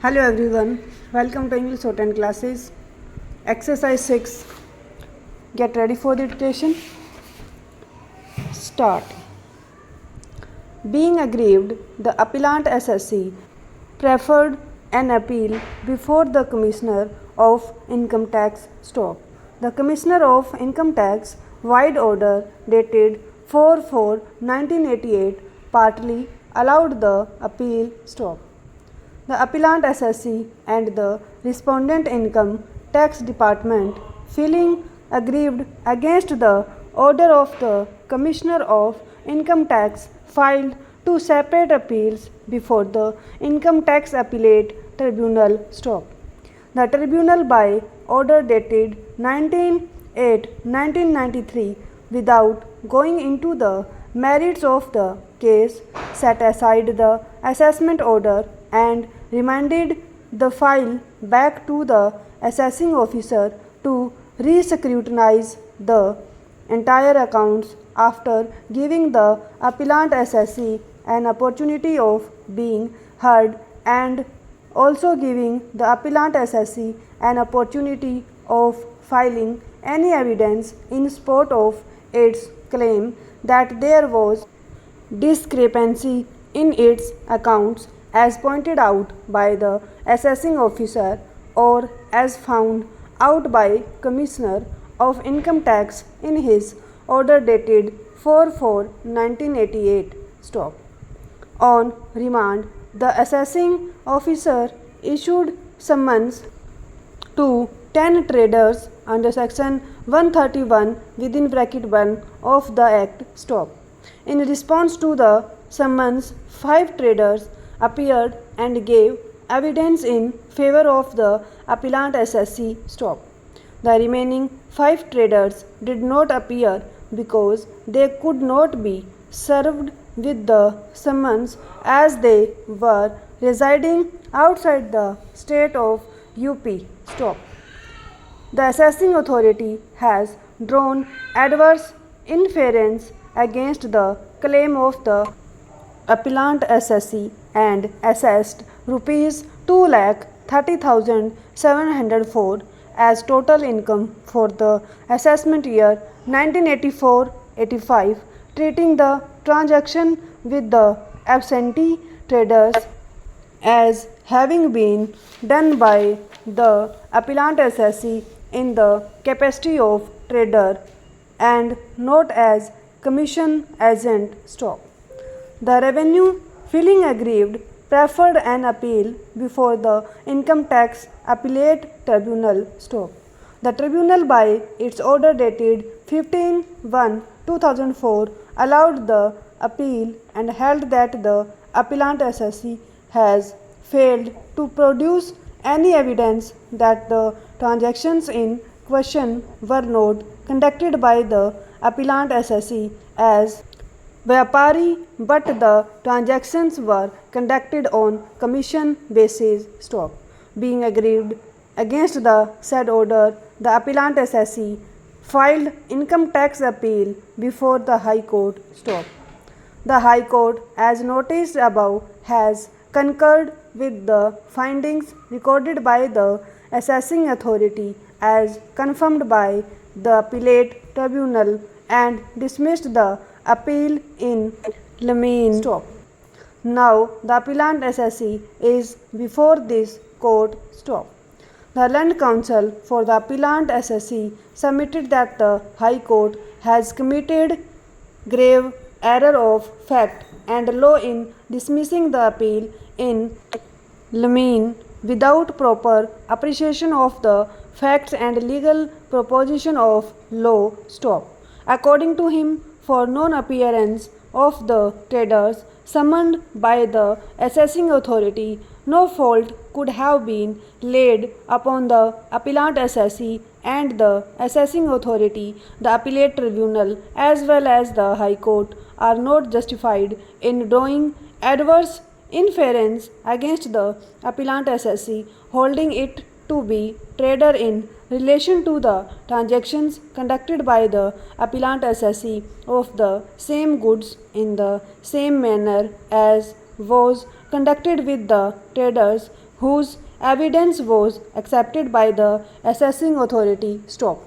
Hello everyone, welcome to English Shorthand classes. Exercise 6. Get ready for the dictation. Start. Being aggrieved, the appellant SSC preferred an appeal before the Commissioner of Income Tax stop. The Commissioner of Income Tax wide order dated 4/4/1988 partly allowed the appeal stop. The appellant SSC and the respondent income tax department feeling aggrieved against the order of the Commissioner of Income Tax filed two separate appeals before the Income Tax Appellate Tribunal stop. The tribunal by order dated 19/8/1993 without going into the merits of the case set aside the assessment order and remanded the file back to the assessing officer to re-scrutinize the entire accounts after giving the appellant SSC an opportunity of being heard and also giving the appellant SSC an opportunity of filing any evidence in support of its claim that there was discrepancy in its accounts as pointed out by the assessing officer or as found out by Commissioner of Income Tax in his order dated 4/4/1988 stop. On remand, the assessing officer issued summons to 10 traders under section 131 within bracket 1 of the Act stop. In response to the summons, 5 traders appeared and gave evidence in favor of the appellant SSC stop. The remaining 5 traders did not appear because they could not be served with the summons as they were residing outside the state of UP stop. The assessing authority has drawn adverse inference against the claim of the appellant SSC and assessed rupees 2,30,704 as total income for the assessment year 1984-85, treating the transaction with the absentee traders as having been done by the appellant SSC in the capacity of trader and not as commission agent stop. The revenue feeling aggrieved preferred an appeal before the Income Tax Appellate Tribunal stop. The tribunal by its order dated 15/1/2004 allowed the appeal and held that the appellant SSC has failed to produce any evidence that the transactions in question were not conducted by the appellant SSC as Vyapari, but the transactions were conducted on commission basis stop. Being aggrieved against the said order, the appellant SSC filed income tax appeal before the High Court stop. The High Court, as noticed above, has concurred with the findings recorded by the assessing authority as confirmed by the appellate tribunal and dismissed the appeal in limine stop. Now the appellant SSC is before this court stop. The Land Council for the appellant SSC submitted that the High Court has committed grave error of fact and law in dismissing the appeal in limine without proper appreciation of the facts and legal proposition of law stop. According to him, for non-appearance of the traders summoned by the assessing authority, no fault could have been laid upon the appellant SSC and the assessing authority. The appellate tribunal as well as the High Court are not justified in drawing adverse inference against the appellant SSC, holding it to be trader in relation to the transactions conducted by the appellant SSC of the same goods in the same manner as was conducted with the traders whose evidence was accepted by the assessing authority. Stop.